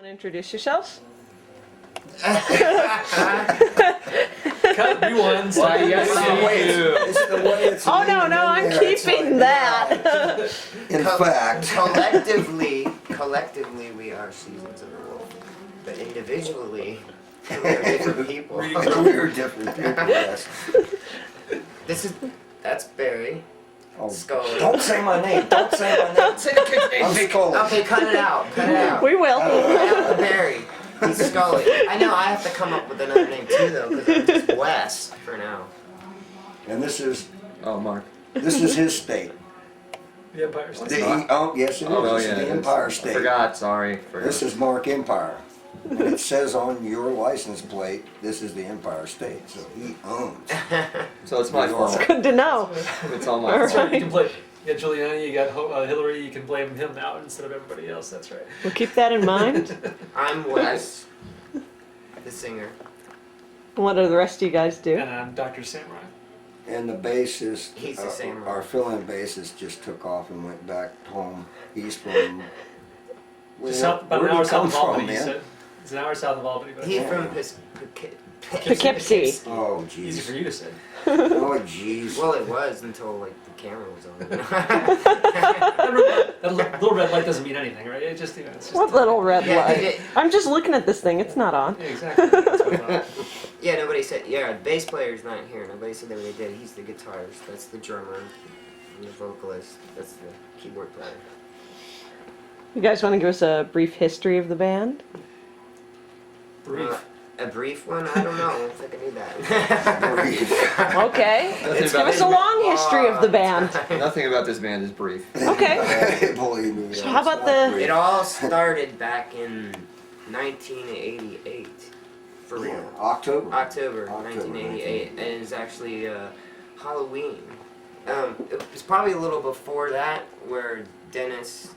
Introduce yourselves. Cut rewind. Well, yes, It's the way it's Oh no, leaning no, in I'm there. It's keeping like, that. In fact, collectively, we are Seasons of the Wolf. But individually, we are different people. we're different people. Yes. That's Barry. Oh, Scully. don't say my name. Don't say my name. Say the kid's name. I'm Scully. Okay, cut it out. Cut it out. We will. Barry. He's Scully. I know. I have to come up with another name too, though, because I'm just Wes for now. And this is Mark. his state. The Empire State. Yes, it is. Oh, This is the Empire State. Forgot. Sorry. This is Mark Empire. And it says on your license plate, this is the Empire State. So he owns. So it's my fault. Good to know. It's all my All fault. right. You can blame. You got Giuliani. You got Hillary. You can blame him now instead of everybody else. That's right. We'll keep that in mind. I'm Wes, the singer. What do the rest of you guys do? And I'm Dr. Samurai. And the bassist, He's the same. our fill-in bassist just took off and went back home. He's from... Just about an where'd he hour south come of Albany. from, He man? said. It's an hour south of Albany. But He's Yeah. from Poughkeepsie. Oh, easy for jeez. you to say. Oh, jeez. Well, it was until like the camera was on. That little red light doesn't mean anything, right? It just, it's just. What little red Yeah, light? I'm just looking at this thing. It's not on. Yeah, exactly. That's what I thought. Yeah, nobody said. Yeah, the bass player's not here. Nobody said that they did. He's the guitarist. That's the drummer. And the vocalist. That's the keyboard player. You guys want to give us a brief history of the band? Brief. A brief one? I don't know if I can do that. Okay. Nothing Give us a long history of the band. Nothing about this band is brief. Okay. Believe me. So how it's about not the- great. It all started back in 1988. For real. Yeah, October. October 1988, and it's actually Halloween. It was probably a little before that, where Dennis,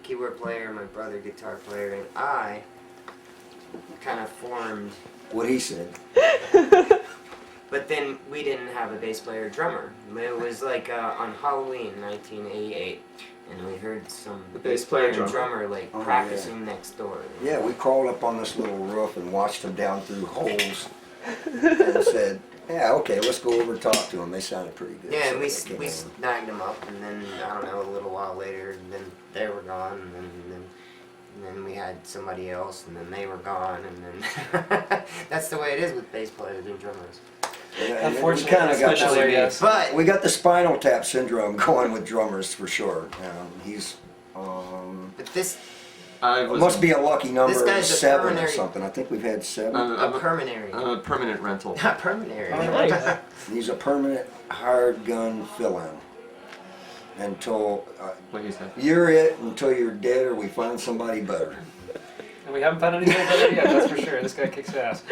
keyboard player, my brother, guitar player, and I kind of formed. What he said. But then we didn't have a bass player or drummer. It was like on Halloween 1988, and we heard some The bass player and drummer. drummer like Oh, practicing next door. Yeah, we crawled up on this little roof and watched them down through holes and said, yeah, okay, let's go over and talk to them. They sounded pretty good. Yeah, So and we they came in. snagged them up, and then I don't know, a little while later, and then they were gone, and then we had somebody else, and then they were gone, and then that's the way it is with bass players and drummers. Yeah, and Unfortunately, we kind of got especially, the, yes. But we got the spinal tap syndrome going with drummers for sure. He's this it must be a lucky number This of guy's a 7 or pulmonary- something. I think we've had 7. a permanent, I'm a permanent rental. not permanent. Nice. He's a permanent hired gun fill-in until What you said. you're it until you're dead or we find somebody better. And we haven't found anybody better yet, that's for sure. This guy kicks ass.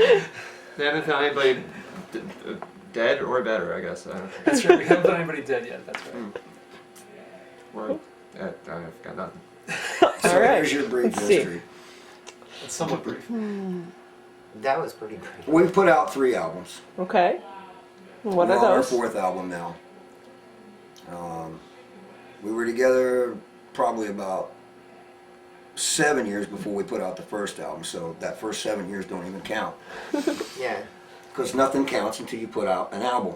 They haven't found anybody dead or better, I guess. That's true. We haven't found anybody dead yet. That's right. Well, I've got nothing. So All right. there's your brief Let's see. history. It's somewhat brief. That was pretty great. We've put out 3 albums. Okay. What We're are on our those? 4th album now. We were together probably about 7 years before we put out the first album, so that first 7 years don't even count. Yeah. Because nothing counts until you put out an album.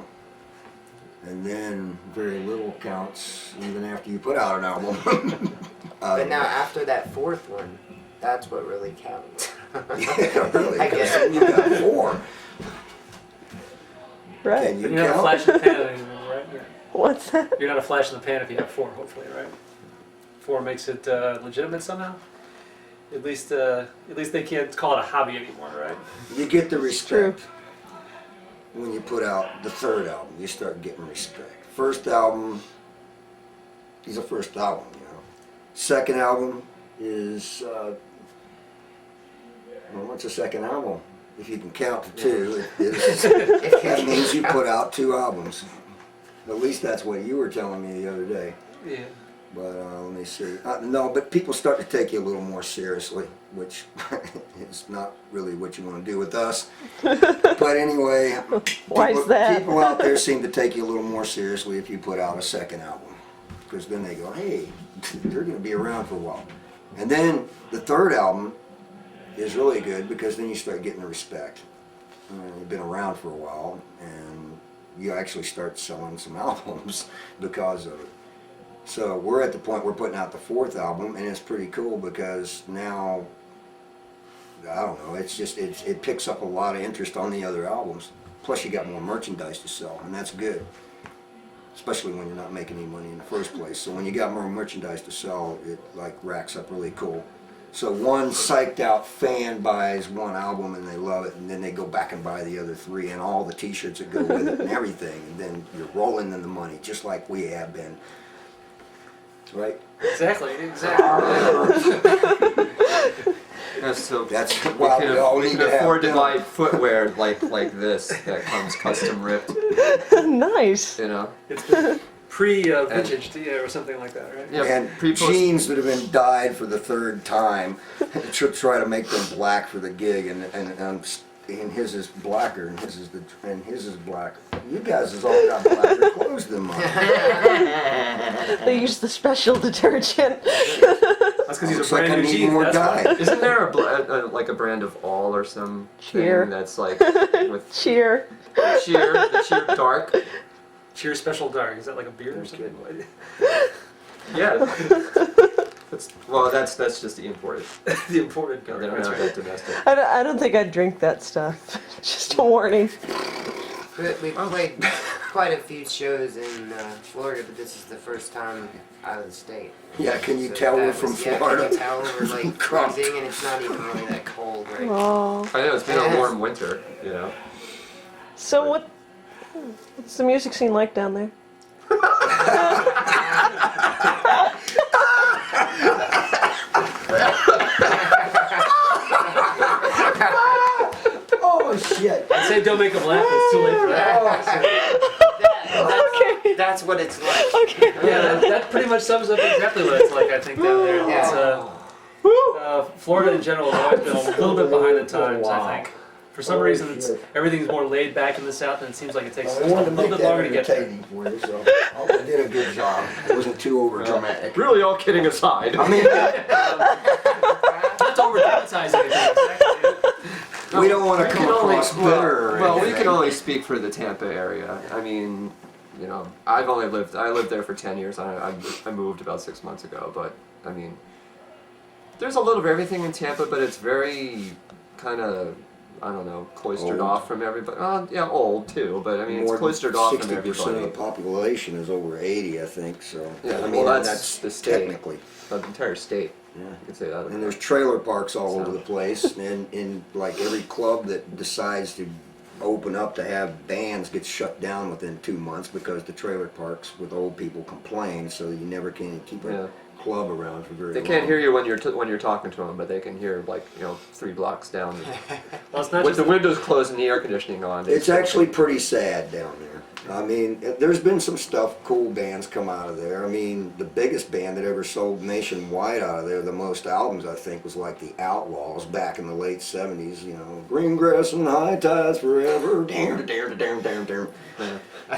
And then very little counts even after you put out an album. But now after that 4th one, that's what really counts. Yeah, really, I 'cause guess. you got 4. Right. Can you You're not a count? flash in the pan anymore, right? What's that? You're not a flash in the pan if you have 4, hopefully, right? 4 makes it legitimate somehow. At least they can't call it a hobby anymore, right? You get the true. respect when you put out the 3rd album. You start getting respect. First album is a first album, you know. Second album is well, what's a second album? If you can count to 2, it is, that means you put out 2 albums. At least that's what you were telling me the other day. Yeah. But let me see. No, but people start to take you a little more seriously, which is not really what you want to do with us. But anyway, Why is that? people out there seem to take you a little more seriously if you put out a second album. Because then they go, hey, they're going to be around for a while. And then the 3rd album is really good because then you start getting the respect. You've been around for a while, and you actually start selling some albums because of it. So we're at the point we're putting out the 4th album, and it's pretty cool because now, I don't know, it picks up a lot of interest on the other albums. Plus you got more merchandise to sell, and that's good. Especially when you're not making any money in the first place. So when you got more merchandise to sell, it like racks up really cool. So one psyched out fan buys one album and they love it, and then they go back and buy the other 3 and all the t-shirts that go with it and everything, and then you're rolling in the money just like we have been. Right? Exactly. Yeah, so That's we why we all we need can to afford to have buy footwear like this that comes custom ripped, Nice. you know. It's pre-vintage or something like that, right? Yeah, and pre-post- jeans that have been dyed for the 3rd time to try to make them black for the gig, and his is blacker, and his is black. You guys has all got blacker clothes than mine. They use the special detergent. That's because these Looks are like brand I new need jeans. more That's why. dye. Isn't there like a brand of all or some Cheer. thing that's like with Cheer. cheer, the cheer dark? Cheer Special Dark. Is that like a beer or something? Yeah. That's just the imported. The imported No, dark. they don't That's have right. that domestic. I don't think I'd drink that stuff. Just a warning. We played quite a few shows in Florida, but this is the first time out of the state. Yeah, can you So tell we're that from was- yeah, Florida? Can you tell we're like Crump. freezing, and it's not even really that cold, right? Oh. I know it's been a warm winter, you know. So what's the music scene like down there? Oh shit! I'd say don't make them laugh. It's too late for that. Okay. That's what it's like. Okay. Yeah, that pretty much sums up exactly what it's like, I think, down there. It's, Florida in general has always been a little bit behind the times, I think. For some reason, everything's more laid back in the South, and it seems like it takes I a wanted to little make bit that longer to get there. entertaining for you, so I did a good job. It wasn't too over dramatic. Really, all kidding aside. I mean, Not to over-dramatize anything. we don't want to We come can only- across bitter or well, we anything. can only speak for the Tampa area. I mean, you know, I lived there for 10 years. I moved about 6 months ago, but I mean, there's a little of everything in Tampa, but it's very kind of, I don't know, cloistered Old. off from everybody. Yeah, old too, but I mean, it's More cloistered than off from 60% of the everybody. population is over 80, I think. So Yeah, I well, mean, that's the state. technically. The entire state. Yeah. You could say that. And there's trailer parks all over the place, and in like every club that decides to open up to have bands gets shut down within 2 months because the trailer parks with old people complain, so you never can keep a Yeah. club around for very They long. can't hear you when you're talking to them, but they can hear like 3 blocks down. Well, it's not With just the windows closed and the air conditioning on. It's actually pretty sad down there. I mean, there's been some stuff, cool bands come out of there. I mean, the biggest band that ever sold nationwide out of there, the most albums I think, was like the Outlaws back in the late 70s, you know, Green Grass and High Tides Forever, damn, damn, damn, damn, damn.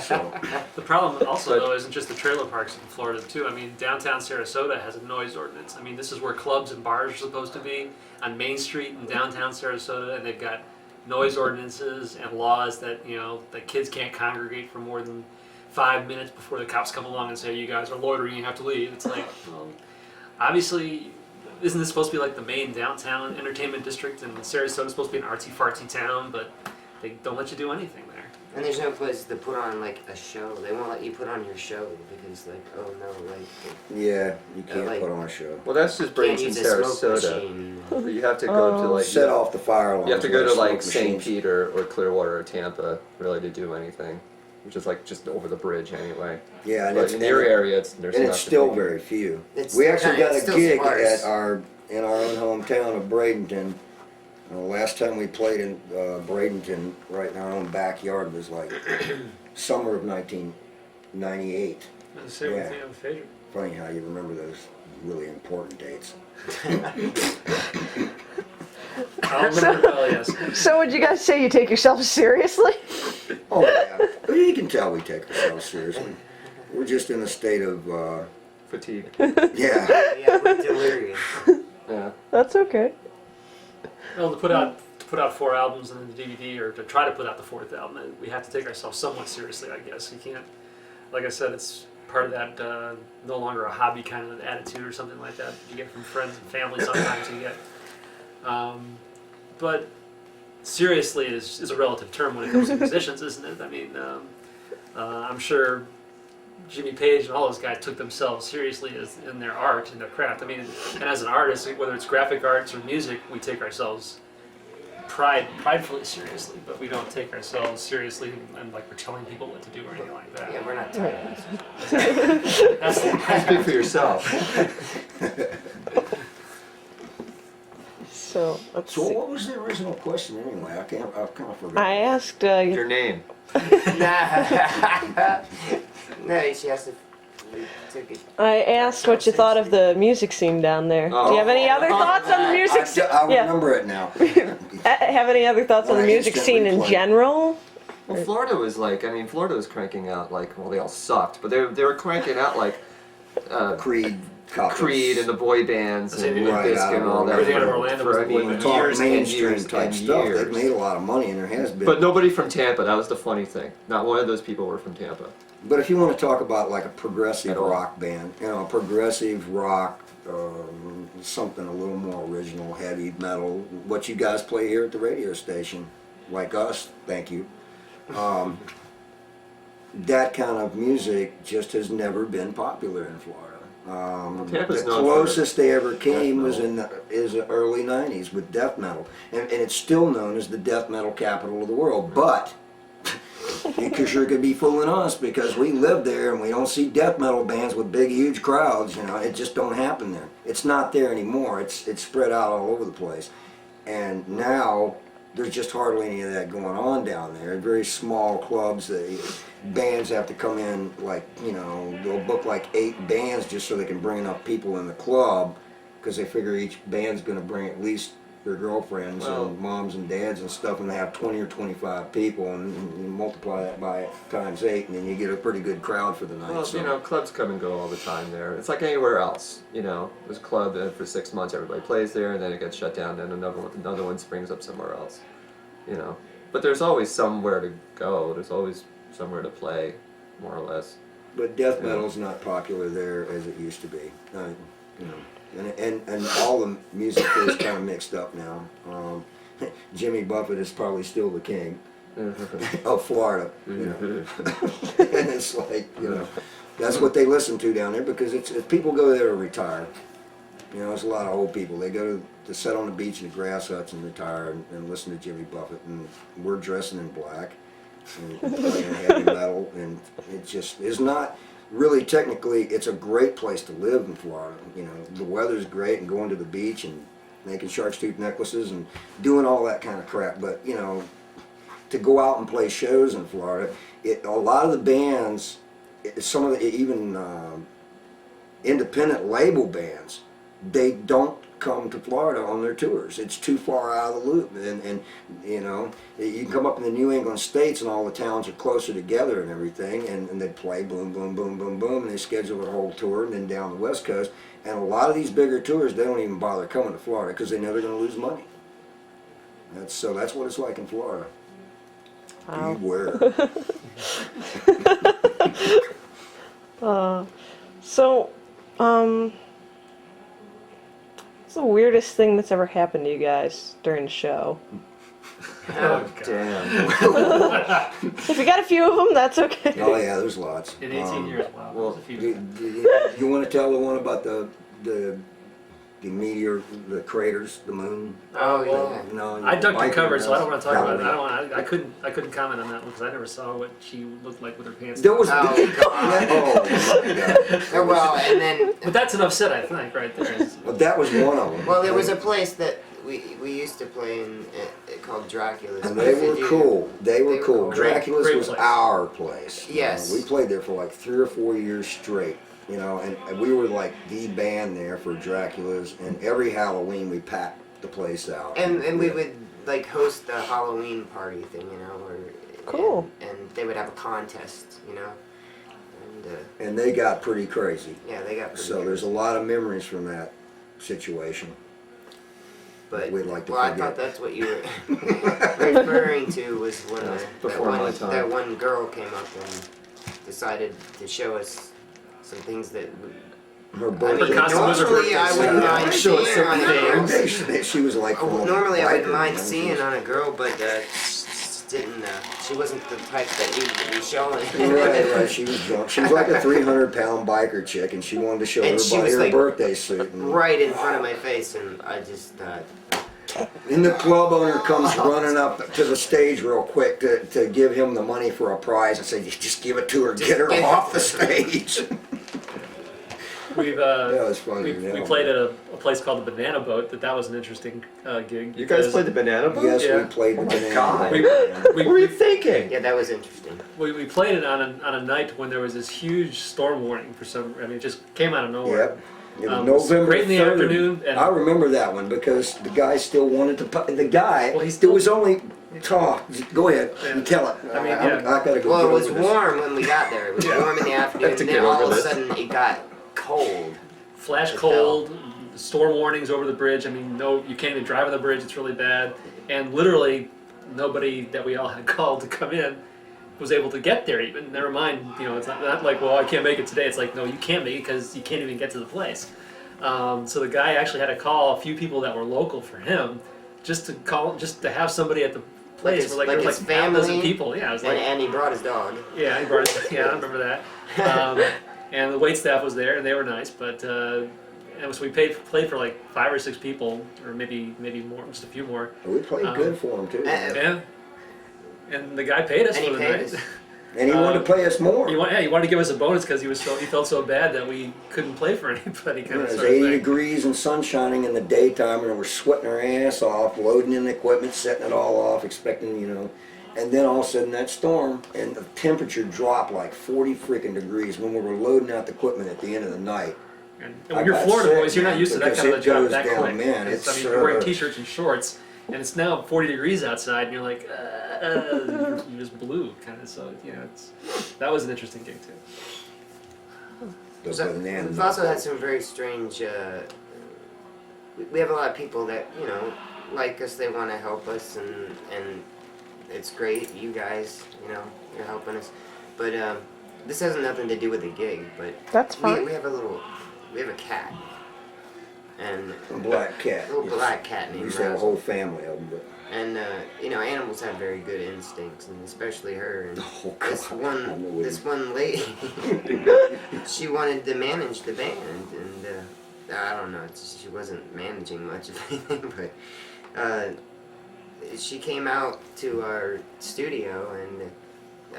So, The problem also, though, isn't just the trailer parks in Florida, too. I mean, downtown Sarasota has a noise ordinance. I mean, this is where clubs and bars are supposed to be, on Main Street in downtown Sarasota, and they've got noise ordinances and laws that, that kids can't congregate for more than 5 minutes before the cops come along and say, you guys are loitering, you have to leave. It's like, well, obviously, isn't this supposed to be like the main downtown entertainment district, and Sarasota's supposed to be an artsy-fartsy town, but they don't let you do anything there. And there's no place to put on like a show. They won't let you put on your show because oh no, like yeah, you can't like- put on a show. Well, that's just can't brings in use a smoke Sarasota. machine. You have to go to like Set off the fire alarms. you have to go with to like smoke St. machines. Peter or Clearwater or Tampa really to do anything, which is like just over the bridge anyway. Yeah, and But it's in your area, there's and it's nothing. still very few. It's We still actually kinda- got it's a still gig sparse. in our own hometown of Bradenton. Last time we played in Bradenton, right in our own backyard, was like summer of 1998. And say Yeah. one thing on Phaedra. Funny how you remember those really important dates. I'll remember well, yes. So would you guys say you take yourself seriously? Oh yeah, you can tell we take ourselves seriously. We're just in a state of Fatigue. yeah. Yeah, we're delirious. Yeah. That's okay. Well, to put out 4 albums and then the DVD, or to try to put out the 4th album, we have to take ourselves somewhat seriously, I guess. You can't, like I said, it's part of that no longer a hobby kind of attitude or something like that you get from friends and family. Sometimes you get, but seriously is a relative term when it comes to musicians, isn't it? I mean, I'm sure Jimmy Page and all those guys took themselves seriously in their art and their craft. I mean, and as an artist, whether it's graphic arts or music, we take ourselves pridefully seriously, but we don't take ourselves seriously and like we're telling people what to do or anything like that. Yeah, we're not tired. That's the Speak for yourself. So let's So see. what was the original question anyway? I kind of forgot. I asked. Your name. No, she has to. We took it. I asked what you thought of the music scene down there. Do you have any other thoughts on the music scene? I Yeah. remember it now. Have any other thoughts on the Well, music instant scene in replay. general? Well, Florida was Florida was cranking out well, they all sucked, but they were cranking out Creed, copies. Creed and the boy bands and Right, Limp out Bizkit of and all that. everything out of Orlando was for, the boy I mean, band. Talk years and mainstream years type and stuff. years. They've made a lot of money, and there has been. But nobody from Tampa. That was the funny thing. Not one of those people were from Tampa. But if you want to talk about like a progressive At all. rock band, a progressive rock, something a little more original, heavy metal, what you guys play here at the radio station, like us, thank you. That kind of music just has never been popular in Florida. Tampa's The known for closest they ever came death was metal. is the early '90s with death metal, and it's still known as the death metal capital of the world. But you sure could be fooling us because we live there and we don't see death metal bands with big, huge crowds. It just don't happen there. It's not there anymore. It's spread out all over the place, and now there's just hardly any of that going on down there. Very small clubs. Bands have to come in they'll book like 8 bands just so they can bring enough people in the club because they figure each band's going to bring at least their girlfriends Well- and moms and dads and stuff, and they have 20 or 25 people, and you multiply that by times 8, and then you get a pretty good crowd for the night. Well, so. clubs come and go all the time there. It's like anywhere else. There's a club that for 6 months everybody plays there, and then it gets shut down, and another one springs up somewhere else. But there's always somewhere to go. There's always somewhere to play, more or less. But death metal's not popular there as it used to be. And all the music is kind of mixed up now. Jimmy Buffett is probably still the king of Florida. And it's like, that's what they listen to down there because it's people go there to retire. There's a lot of old people. They go to sit on the beach in the grass huts and retire and listen to Jimmy Buffett. And we're dressing in black and playing heavy metal. And it just is not really technically, it's a great place to live in Florida. The weather's great and going to the beach and making shark's tooth necklaces and doing all that kind of crap. But, to go out and play shows in Florida, a lot of the bands, some of the even independent label bands, they don't come to Florida on their tours. It's too far out of the loop, and you can come up in the New England states and all the towns are closer together and everything, and they play boom, boom, boom, boom, boom, and they schedule their whole tour, and then down the West Coast. And a lot of these bigger tours, they don't even bother coming to Florida because they know they're going to lose money. That's what it's like in Florida. Wow. Beware. So, what's the weirdest thing that's ever happened to you guys during the show? Oh, damn. If you got a few of them, that's okay. Oh yeah, there's lots. In 18 years, wow. well, There's a few. You want to tell the one about the meteor, the craters, the moon? Oh yeah. No, I ducked the Viking cover, so I don't want to talk about it. Galilee. I couldn't comment on that one because I never saw what she looked like with her pants. There was. Oh, God. Oh my God. Well, and then But that's enough said, I think, right there. Well, that was one of them. well, there was a place that we used to play in called Dracula's. And they were cool. They were cool. Great- Dracula's great was place. our place. Yes. We played there for like 3 or 4 years straight. And we were like the band there for Dracula's, and every Halloween we packed the place out. And we would like host a Halloween party thing, where Cool. and they would have a contest, and And they got pretty crazy. yeah, they got pretty So there's a lot of memories from that situation. but we'd like to well, I forget. thought that's what you were referring to was when before my time. that one girl came up and decided to show us some things that. Her I birthday. mean, costume was her normally I birthday, wouldn't so- mind Show us seeing on a girl. Birthday, she was like. Normally I wouldn't biker, mind you know, seeing she was- on a girl, but didn't. She wasn't the type that needed to be showing. Right. She was drunk. She was like a 300-pound biker chick, and she wanted to show And she everybody was, her like, birthday suit. And, Right in front of my face, and I just thought. and the club owner comes running up to the stage real quick to give him the money for a prize and say, "Just give it to her, get her off the stage." We've That was funny. we played at a place called the Banana Boat. That was an interesting gig. You guys because played the banana boat? Yes, Yeah. we played the banana. God. We, What were you we, thinking? Yeah, that was interesting. we played it on a night when there was this huge storm warning for some. I mean, it just came out of nowhere. Yep. It was It was November great in the 3rd. afternoon, and- I remember that one because the guy still wanted to. The guy. Well, he It still- was only. Talk. Go ahead Yeah. and tell it. I mean, I yeah. gotta go. Well, get it was over this. warm when we got there. It was warm in the afternoon, Have to and get then all over of a this. sudden it got cold. Flash It cold, storm warnings over the bridge. I mean, no, you can't even drive on the bridge. It's really bad. And literally, nobody that we all had called to come in was able to get there. Even never mind, it's not like, well, I can't make it today. It's like, no, you can't make it because you can't even get to the place. So the guy actually had to call a few people that were local for him, just to have somebody at the place. his- Where, like there was his like half a dozen family, people. Yeah, it was like, And he brought his dog. yeah, he brought it. Yeah, I remember that. And the wait staff was there, and they were nice. But and so we played for like 5 or 6 people, or maybe more, just a few more. We played good for him too. Yeah. And the guy paid us And for he the paid night. us. And he wanted to pay us more. He wanted to give us a bonus because he felt so bad that we couldn't play for anybody. Kind It of was sort of 80 thing. degrees and sun shining in the daytime, and we're sweating our ass off, loading in the equipment, setting it all off, expecting, and then all of a sudden that storm, and the temperature dropped like 40 freaking degrees when we were loading out the equipment at the end of the night. And I when you're got Florida sick, boys, you're not man, used to that because kind of a it job goes that down, quick. man, It's- it's, you're wearing t-shirts and shorts, and it's now 40 degrees outside, and you're like, you just blew, kind of. So that was an interesting gig too. The So, banana we've also nut. had some very strange. We have a lot of people that like us. They want to help us, and it's great. You guys, you're helping us. But this has nothing to do with the gig. But That's fine. we have a cat, and A black cat. a little black cat We named used to have a Razzle. whole family of them, but And animals have very good instincts, and especially her. And oh this god, I know we- this one lady, she wanted to manage the band, and I don't know, she wasn't managing much of anything, but she came out to our studio, and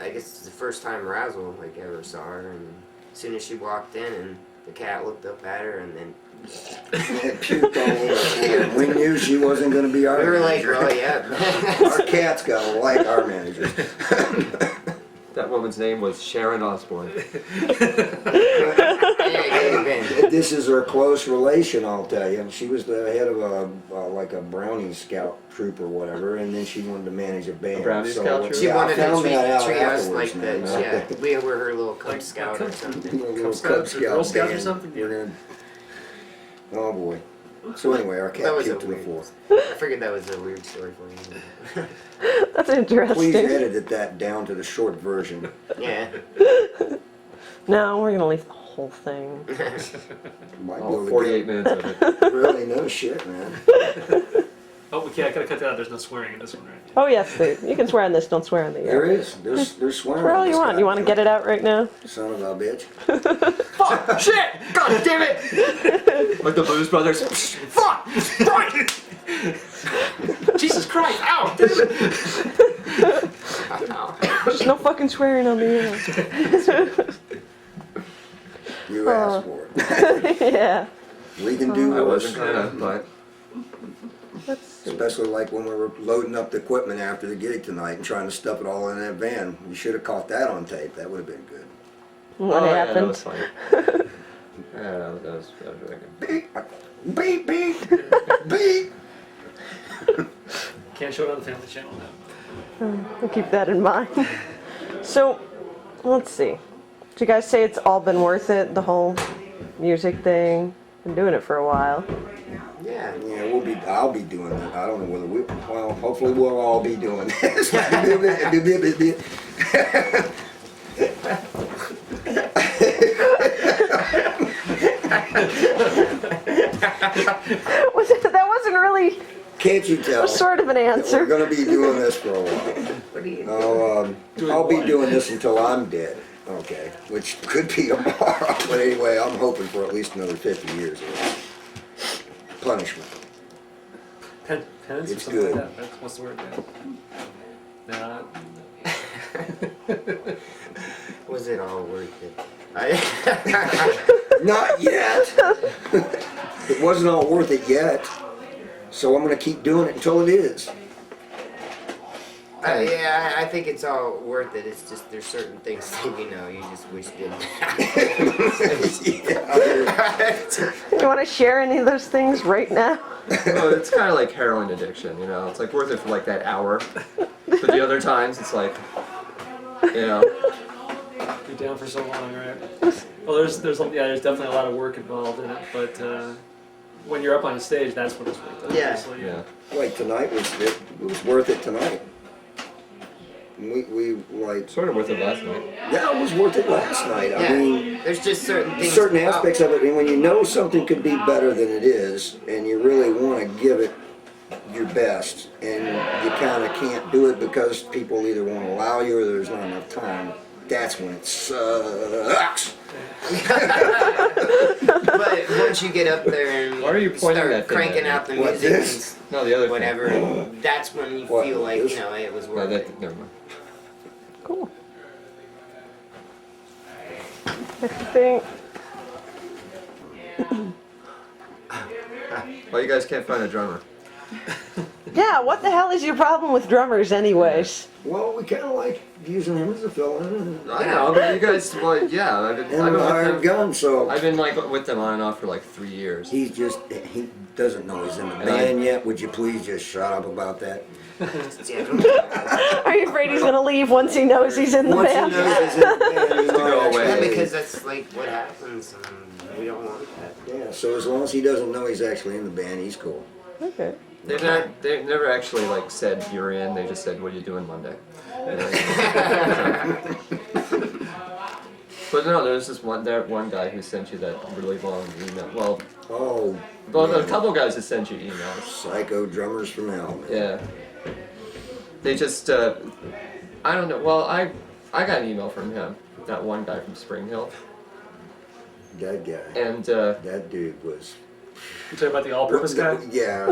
I guess it's the first time Razzle ever saw her, and as soon as she walked in, and the cat looked up at her, and then it puked all over the floor. We knew she wasn't going to be our we were like, manager. oh yeah. Our cat's got to like our manager. That woman's name was Sharon Osbourne. Yeah, This is her close relation, I'll tell you. She was the head of a Brownie Scout troop or whatever, and then she wanted to manage a band. A Brownie Scout troop? She yeah, I wanted to found treat that out us afterwards, like man. that. Yeah, we were her little Cub Like Scout Cub or Scout. something. A little Scouts or Girl Scouts or band. something? We're gonna- Oh boy. So anyway, our That cat was a puked to the weird- floor. I figured that was a weird story for you. That's interesting. Please edit that down to the short version. Yeah. No, we're gonna leave the whole thing. Might be All able to 48 minutes of it. get- Really, no shit, man. Oh, okay, I gotta cut that out. There's no swearing in this one, right? Oh yes, you can swear on this. Don't swear on the There air. is. There's swearing. Swear all on you this want. guy. You want to get it out right now? Son of a bitch. Fuck! Shit! God damn it! Like the Blues Brothers. Fuck! Right! Jesus Christ! Ow! Damn it! There's no fucking swearing on the You asked for it. air. Yeah. We can do I worse. wasn't gonna, but Let's see. Especially like when we were loading up the equipment after the gig tonight and trying to stuff it all in that van. You should have caught that on tape. That would have been good. What oh, Yeah, that happened? was funny. Yeah, that was really good. Beep, beep, beep. Can't show it on the Family Channel now. We'll keep that in mind. So, let's see. Did you guys say it's all been worth it? The whole music thing. Been doing it for a while. Yeah. Yeah, we'll I'll be doing it. I don't know whether well, hopefully we'll all be doing this. That wasn't really Can't you tell? sort of an that answer. We're gonna be doing this for a while. What do you? I'll be doing this until I'm dead. Okay, which could be tomorrow. But anyway, I'm hoping for at least another 50 years of punishment. Penance or It's something good. like that. That's, what's the word? Yeah. Was it all worth it? Not yet. It wasn't all worth it yet. So I'm gonna keep doing it until it is. Yeah, I think it's all worth it. It's just there's certain things that you just wish didn't happen. Yeah, You want to share any of those things right now? Well, it's kind of like heroin addiction, you know. It's like worth it for like that hour, but the other times it's like, you know. You're down for so long, right? Well, there's definitely a lot of work involved in it, but when you're up on a stage, that's when it's worth it. Yeah. obviously. Yeah. like tonight it was worth it tonight. We like, Sort of worth it last night. yeah, it was worth it last night. I Yeah, mean, there's just certain things. certain aspects of it, and when you know something could be better than it is, and you really want to give it your best, and you kind of can't do it because people either won't allow you or there's not enough time, that's when it sucks. But once you get up there and Why are you pointing start that thing cranking at out the me? What, music this? and No, the other whatever, that's when you What, feel like this? it was Thing. worth No, it. that, never mind. Cool. I think. Well, you guys can't find a drummer. Yeah, what the hell is your problem with drummers, anyways? Well, we kind of like using him as a fill-in, I know, but you guys, well, yeah, I've been and a hired with them. gun, so I've been like with them on and off for like 3 years. he doesn't know he's in the And band yet. Would you please just shut up about that? Yeah. Are you afraid he's gonna leave once he knows he's in the Once band? he knows he's in the band, he's Go not away. Yeah, actually- because that's like what happens, and we don't want that. Yeah, so as long as he doesn't know he's actually in the band, he's cool. Okay. They've never actually like said you're in. They just said, "What are you doing Monday?" But no, there's this one guy who sent you that really long email. Oh, Well, a man. couple guys that sent you emails. Psycho drummers from hell, man. Yeah. They just, I don't know. Well, I got an email from him, that one guy from Spring Hill, That guy. and That dude was. You talking about the all-purpose guy? Yeah.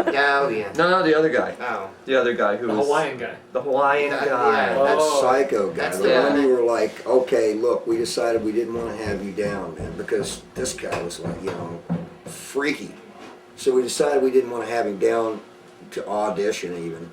Oh yeah. no, the other guy, Oh. the other guy who The was Hawaiian guy. the Hawaiian Yeah. guy. That Oh. psycho guy. That's The the one one you were like, okay, look, we decided we didn't want to have you down, man, because this guy was like, freaky. So we decided we didn't want to have him down to audition even.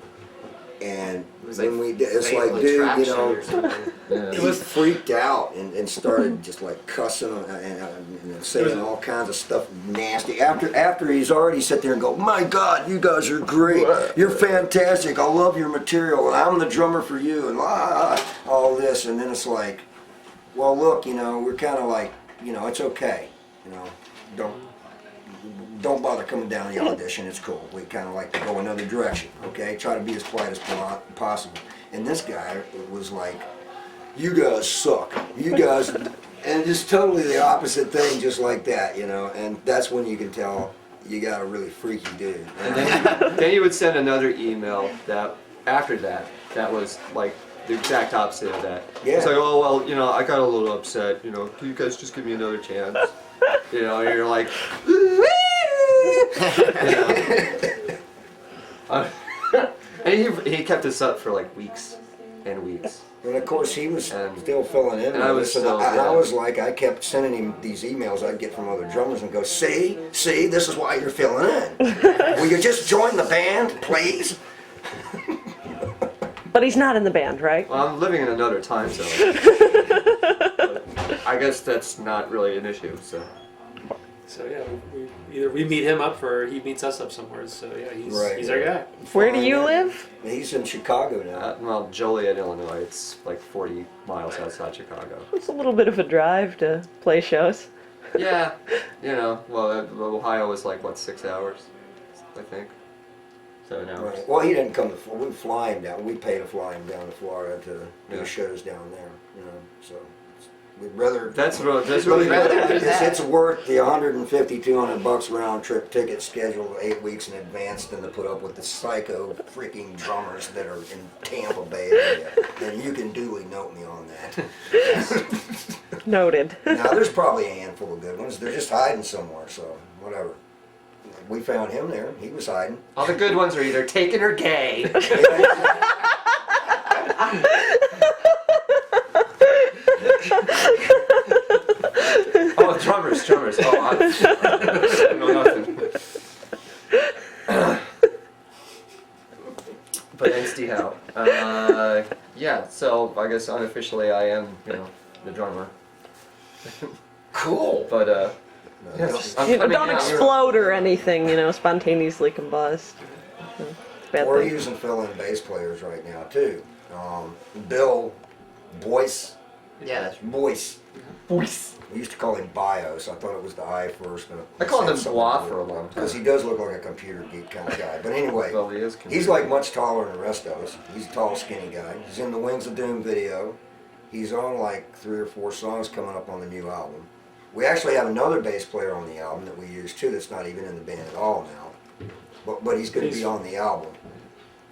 And It was when we did, it's Fatal like, dude, Attraction or something. Yeah. he freaked out and started just like cussing and saying all kinds of stuff nasty. After he's already sat there and go, my God, you guys are great. You're fantastic. I love your material. And I'm the drummer for you. And all this. And then it's like, well, look, we're kind of like, it's okay. Don't bother coming down to the audition. It's cool. We kind of like to go another direction. Okay, try to be as polite as possible. And this guy was like, "You guys suck. You guys," and just totally the opposite thing, just like that, And that's when you can tell you got a really freaky dude. And then you would send another email that after that was like the exact opposite of that. It's Yeah. like, oh well, I got a little upset. Can you guys just give me another chance? And you're like. And he kept this up for like weeks and weeks. And of course, he was And- still filling in. and I was with this, still, I yeah. was like, I kept sending him these emails I'd get from other drummers and go, see, this is why you're filling in. Will you just join the band, please? But he's not in the band, right? Well, I'm living in another time zone. But I guess that's not really an issue. So yeah, either we meet him up or he meets us up somewhere. So yeah, Right. he's our guy. Where do you live? He's in Chicago now. Well, Joliet, Illinois. It's like 40 miles outside Chicago. It's a little bit of a drive to play shows. Yeah, well, Ohio is like what 6 hours, I think. So now Right. Well, he didn't come to Florida. We fly him down. We pay to fly him down to Florida to Yeah. do shows down there. You know, so we'd rather. that's really It's worth the $150, $200 round trip ticket scheduled 8 weeks in advance than to put up with the psycho freaking drummers that are in Tampa Bay area. And you can duly note me on that. Noted. Now, there's probably a handful of good ones. They're just hiding somewhere, so whatever. We found him there. He was hiding. all the good ones are either taken or gay. Oh, drummers. Oh, I know nothing. But anyhow, yeah. So I guess unofficially, I am, the drummer. Cool. But yes, I'm coming Don't out. explode or anything, spontaneously combust. It's a bad We're thing. using fill-in bass players right now too. Bill Boyce. Yeah, that's Boyce. We used to call him Bios. I thought it was the I first. I called him Bois for a long time. Because he does look like a computer geek kind of guy. But anyway, Well, he is. he's like much taller than the rest of us. He's a tall, skinny guy. He's in the Wings of Doom video. He's on like 3 or 4 songs coming up on the new album. We actually have another bass player on the album that we use too that's not even in the band at all now. But he's going to be on the album.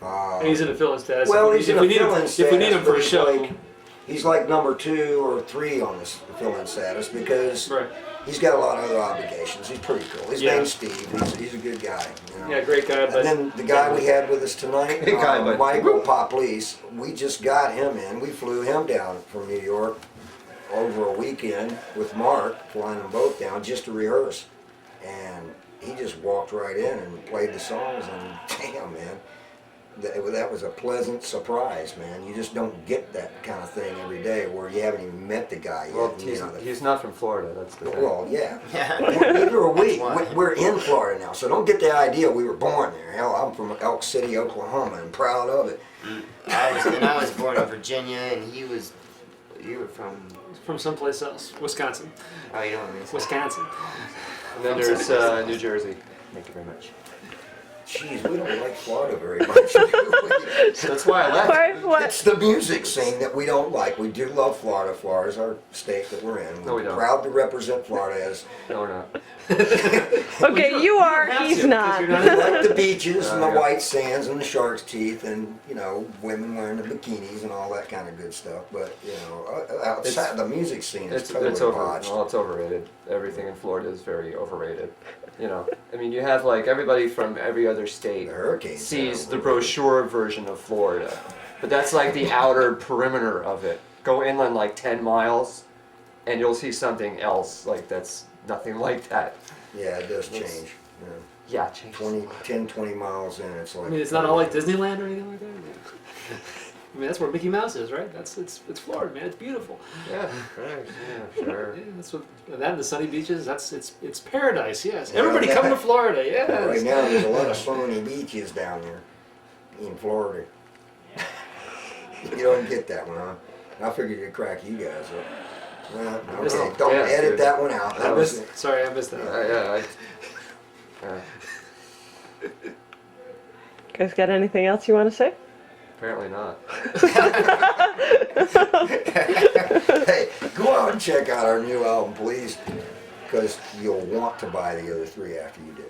And he's in a fill-in status. Well, if he's we, in if a we need him, fill-in if we need him status, for a but show, he's like number 2 or 3 on this fill-in status because right? he's got a lot of other obligations. He's pretty cool. His Yeah. name's Steve. He's a good guy. Yeah, great guy. But And then the guy we had with us tonight, Good guy, but- Michael Popleese, we just got him in. We flew him down from New York over a weekend with Mark, flying them both down just to rehearse. And he just walked right in and played the songs, and damn, man, that was a pleasant surprise, man. You just don't get that kind of thing every day where you haven't even met the guy yet. Well, and, he's not from Florida. That's the thing. well, yeah. yeah. Neither are we. Why? We're in Florida now, so don't get the idea we were born there. Hell, I'm from Elk City, Oklahoma, and proud of it. I was born in Virginia, and you were from someplace else, Wisconsin. oh, you don't know this. Wisconsin. And then there's New Jersey. Thank you very much. Jeez, we don't like Florida very much, do we? That's why I left. What? It's the music scene that we don't like. We do love Florida. Florida's our state that we're in. No, we don't. Proud to represent Florida as No, we're not. Okay, you are, have he's to, not. 'cause you're like the beaches and the Yeah. white sands and the shark's teeth and, women wearing the bikinis and all that kind of good stuff. But, outside the music scene is totally It's over. botched. Well, it's overrated. Everything in Florida is very overrated. I mean, you have like everybody from every other state The hurricanes. sees the brochure version of Florida, but that's like the outer perimeter of it. Go inland like 10 miles, and you'll see something else like that's nothing like that. Yeah, it does change. Yeah, change. 20 miles in, it's like. I mean, it's not all like Disneyland or anything like that. Yeah. I mean, that's where Mickey Mouse is, right? It's Florida, man. It's beautiful. Yeah, right. Yeah, sure. Yeah, that's what that and the sunny beaches. It's paradise. Yes, everybody come to Florida. Yes. Right now, there's a lot of sunny beaches down there in Florida. You don't get that one, huh? I figured it'd crack you guys up. Well, okay, don't Yeah, edit dude. that one out. I That was missed. Sorry, I missed that. Guys, got anything else you want to say? Apparently not. Hey, go out and check out our new album, please, because you'll want to buy the other 3 after you do.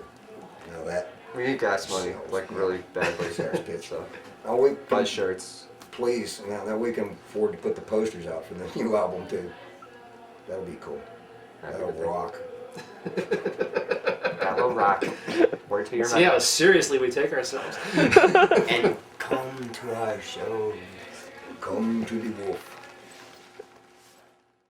That. We need gas money, like really badly. Sales pitch. So Oh, we buy shirts. please. Now that we can afford to put the posters out for the new album too. That'll be cool. That'll rock. That will rock. Word to your See how mouth. seriously we take ourselves. And come to our show. Come to the wolf.